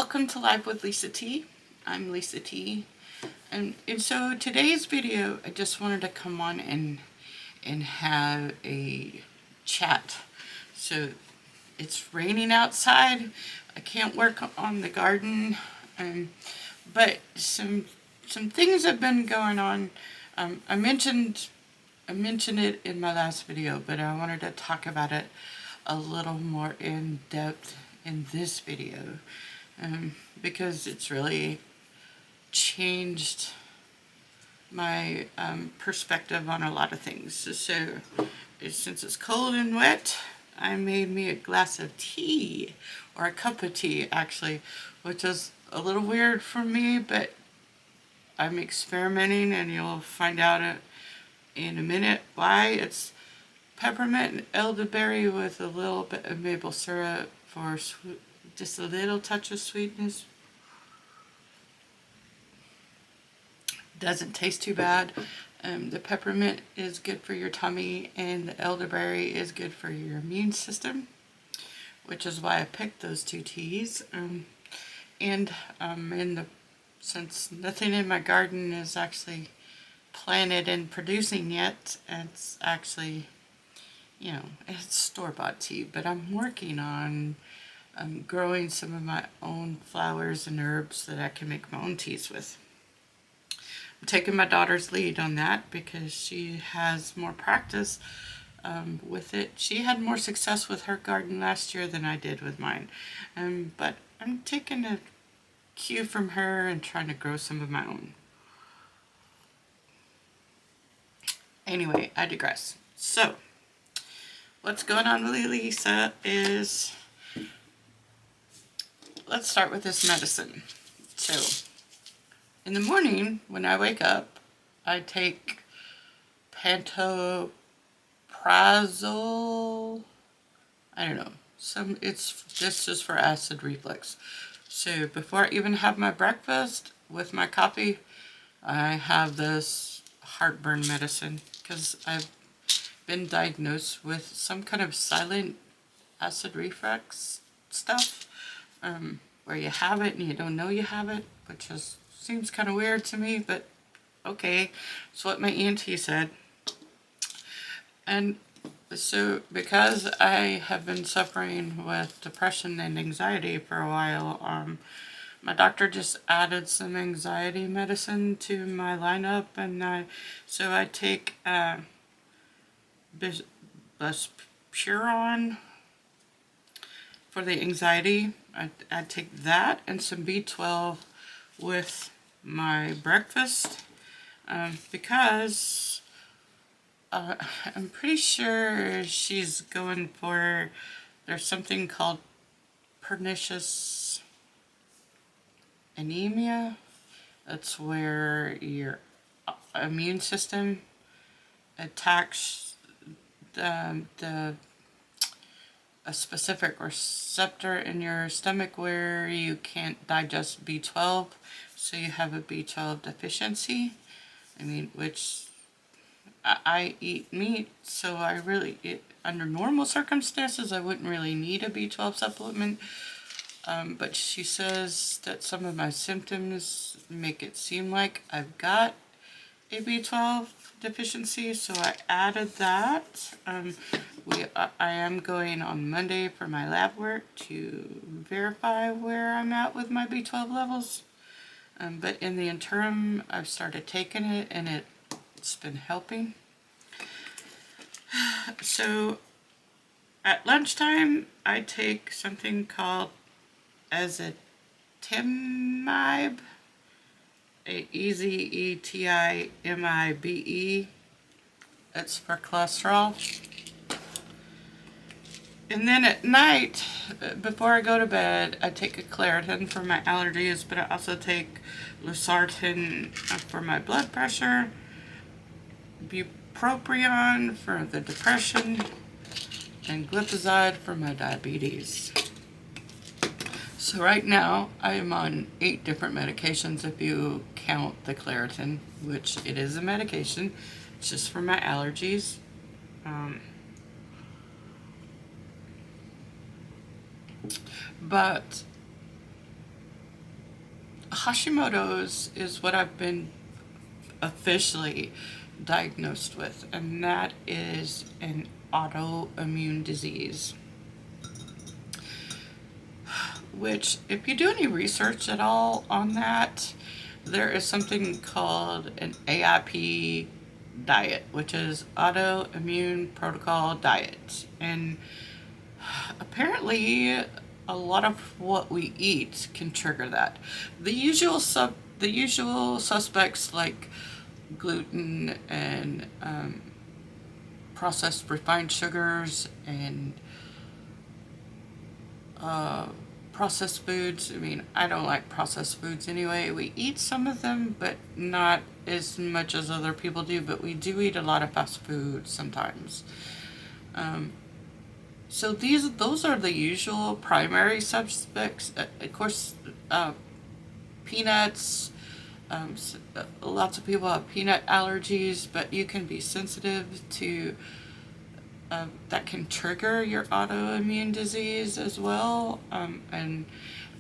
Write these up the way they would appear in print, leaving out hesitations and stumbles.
Welcome to Live with Lisa T. I'm Lisa T. And so today's video, I just wanted to come on and have a chat. So it's raining outside. I can't work on the garden, but some things have been going on. I mentioned it in my last video, but I wanted to talk about it a little more in depth in this video, because it's really changed my perspective on a lot of things. So since it's cold and wet, I made me a glass of tea, or a cup of tea actually, which is a little weird for me, but I'm experimenting and you'll find out in a minute why. It's peppermint and elderberry with a little bit of maple syrup for just a little touch of sweetness. Doesn't taste too bad. The peppermint is good for your tummy, and the elderberry is good for your immune system, which is why I picked those two teas. Since nothing in my garden is actually planted and producing yet, it's actually, it's store-bought tea, but I'm working on growing some of my own flowers and herbs that I can make my own teas with. I'm taking my daughter's lead on that because she has more practice with it. She had more success with her garden last year than I did with mine. But I'm taking a cue from her and trying to grow some of my own. Anyway, I digress. So, what's going on with Lisa is, let's start with this medicine. So, in the morning, when I wake up, I take pantoprazole. I don't know. This is for acid reflux. So before I even have my breakfast with my coffee, I have this heartburn medicine because I've been diagnosed with some kind of silent acid reflux stuff, where you have it and you don't know you have it, which seems kind of weird to me, but okay, it's what my auntie said. And so because I have been suffering with depression and anxiety for a while, my doctor just added some anxiety medicine to my lineup, and so I take Buspirone for the anxiety. I take that and some B12 with my breakfast, because I'm pretty sure she's going for, there's something called pernicious anemia. That's where your immune system attacks a specific receptor in your stomach where you can't digest B12, so you have a B12 deficiency. Which I eat meat, so under normal circumstances, I wouldn't really need a B12 supplement. But she says that some of my symptoms make it seem like I've got a B12 deficiency, so I added that. I am going on Monday for my lab work to verify where I'm at with my B12 levels. But in the interim, I've started taking it, and it's been helping. So at lunchtime, I take something called ezetimibe, EZETIMIBE. It's for cholesterol. And then at night, before I go to bed, I take a Claritin for my allergies, but I also take Losartan for my blood pressure, bupropion for the depression, and glipizide for my diabetes. So right now, I am on 8 different medications if you count the Claritin, which it is a medication. It's just for my allergies. But Hashimoto's is what I've been officially diagnosed with, and that is an autoimmune disease. Which, if you do any research at all on that, there is something called an AIP diet, which is autoimmune protocol diet. And apparently a lot of what we eat can trigger that. The usual suspects like gluten and processed refined sugars and processed foods. I mean, I don't like processed foods anyway. We eat some of them, but not as much as other people do, but we do eat a lot of fast food sometimes. So those are the usual primary suspects. Of course, peanuts. Lots of people have peanut allergies, but you can be sensitive to that can trigger your autoimmune disease as well.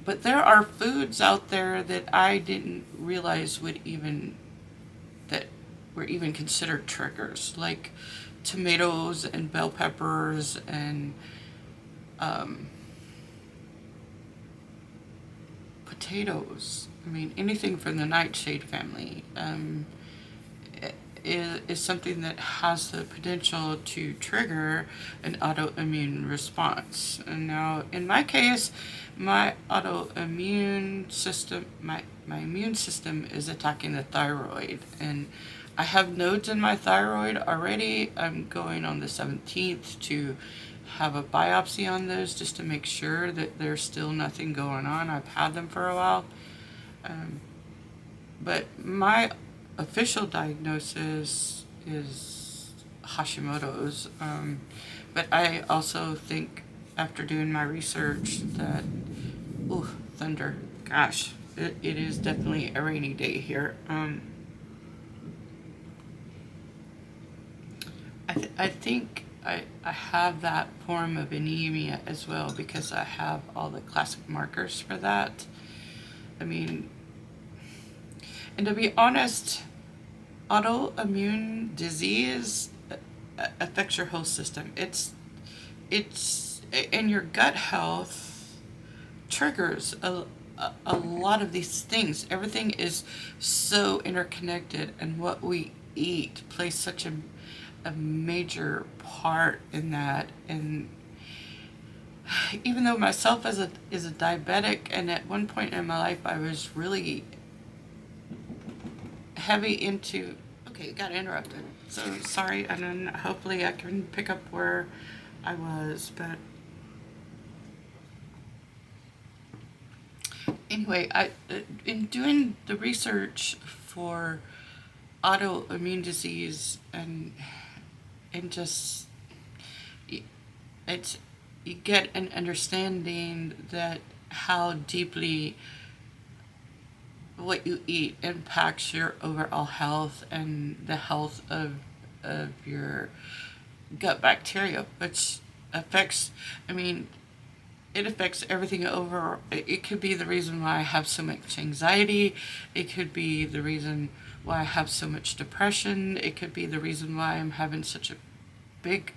But there are foods out there that I didn't realize that were even considered triggers, like tomatoes and bell peppers and potatoes. I mean, anything from the nightshade family is something that has the potential to trigger an autoimmune response. And now, in my case, my autoimmune system, my immune system is attacking the thyroid, and I have nodes in my thyroid already. I'm going on the 17th to have a biopsy on those just to make sure that there's still nothing going on. I've had them for a while. But my official diagnosis is Hashimoto's. But I also think, after doing my research, that, ooh, thunder, gosh, it is definitely a rainy day here. I think I have that form of anemia as well, because I have all the classic markers for that. I mean, and to be honest, autoimmune disease affects your whole system. It's in your gut health triggers a lot of these things. Everything is so interconnected, and what we eat plays such a major part in that. And even though myself is a diabetic, and at one point in my life I was really heavy into, okay, got interrupted, so sorry. And then hopefully I can pick up where I was. But anyway, in doing the research for autoimmune disease, and just it's, you get an understanding that how deeply what you eat impacts your overall health and the health of your gut bacteria, which affects, I mean, it affects everything over. It could be the reason why I have so much anxiety. It could be the reason why I have so much depression. It could be the reason why I'm having such a big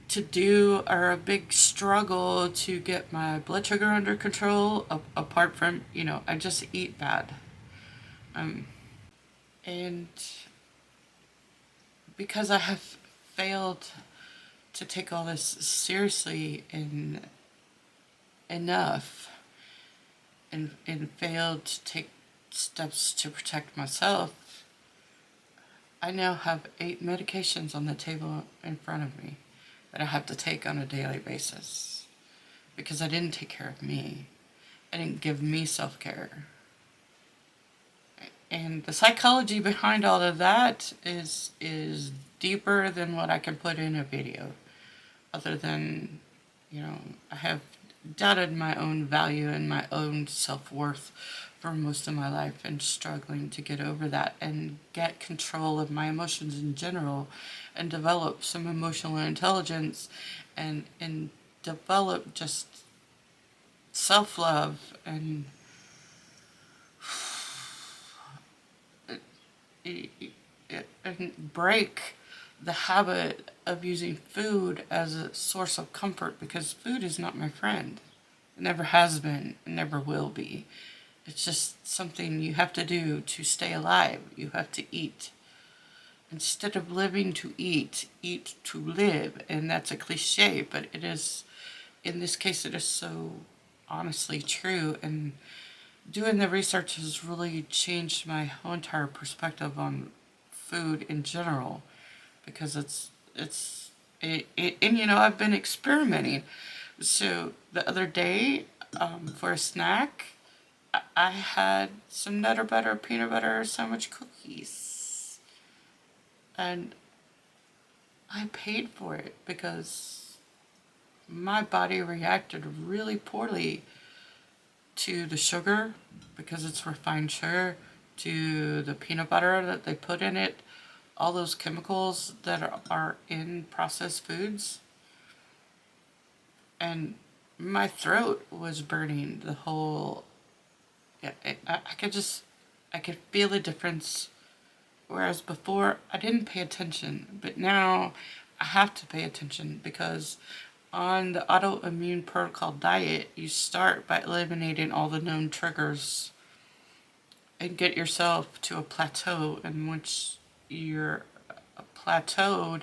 to-do, or a big struggle to get my blood sugar under control, apart from, I just eat bad. And because I have failed to take all this seriously and enough, and failed to take steps to protect myself, I now have 8 medications on the table in front of me that I have to take on a daily basis, because I didn't take care of me. I didn't give me self-care. And the psychology behind all of that is deeper than what I can put in a video. Other than, I have doubted my own value and my own self-worth for most of my life, and struggling to get over that and get control of my emotions in general, and develop some emotional intelligence, and develop just self-love and break the habit of using food as a source of comfort, because food is not my friend. It never has been, it never will be. It's just something you have to do to stay alive. You have to eat. Instead of living to eat, eat to live. And that's a cliche, but it is, in this case, it is so honestly true. And doing the research has really changed my whole entire perspective on food in general, because and you know, I've been experimenting. So the other day, for a snack, I had some Nutter Butter peanut butter sandwich cookies, and I paid for it because my body reacted really poorly to the sugar, because it's refined sugar, to the peanut butter that they put in it, all those chemicals that are in processed foods. And my throat was burning the whole, I could feel the difference. Whereas before I didn't pay attention, but now I have to pay attention, because on the autoimmune protocol diet, you start by eliminating all the known triggers and get yourself to a plateau. And once you're plateaued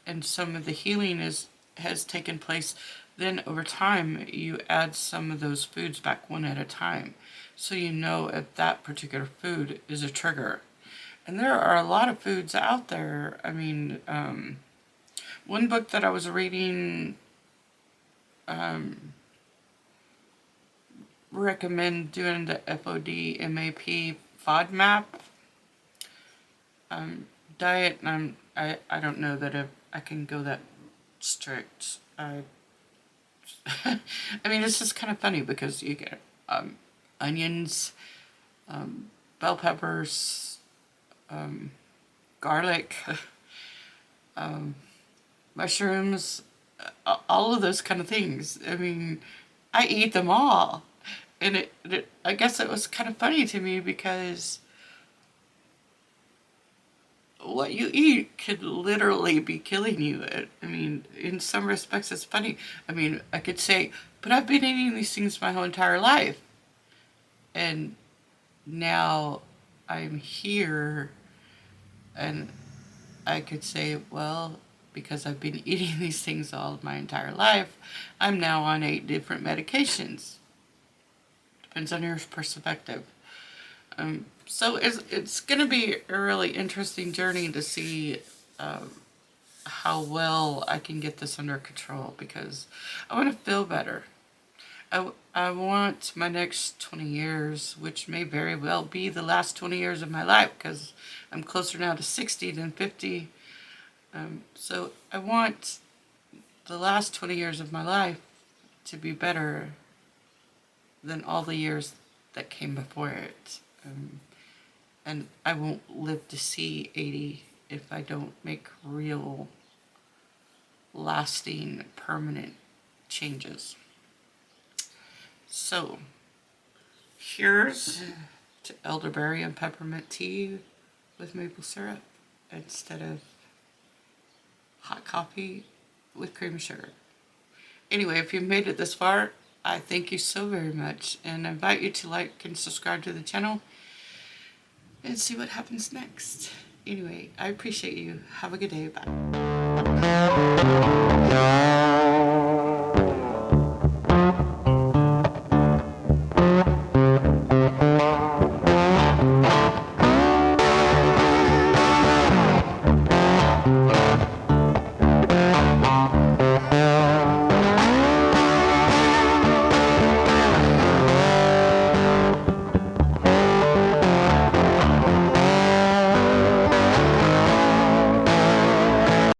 and some of the healing has taken place, then over time you add some of those foods back one at a time, so you know if that particular food is a trigger. And there are a lot of foods out there. I mean, one book that I was reading recommend doing the FODMAP FODMAP diet, and I don't know that if I can go that strict. I mean, it's just kind of funny because you get onions, bell peppers, garlic, mushrooms, all of those kind of things. I mean, I eat them all. And I guess it was kind of funny to me, because what you eat could literally be killing you. I mean, in some respects, it's funny. I mean, I could say, but I've been eating these things my whole entire life. And now I'm here, and I could say, well, because I've been eating these things all my entire life, I'm now on 8 different medications. Depends on your perspective. So it's going to be a really interesting journey to see how well I can get this under control, because I want to feel better. I want my next 20 years, which may very well be the last 20 years of my life, because I'm closer now to 60 than 50. So I want the last 20 years of my life to be better than all the years that came before it. And I won't live to see 80 if I don't make real, lasting, permanent changes. So, here's to elderberry and peppermint tea with maple syrup instead of hot coffee with cream and sugar. Anyway, if you've made it this far, I thank you so very much, and I invite you to like and subscribe to the channel and see what happens next. Anyway, I appreciate you. Have a good day. Bye.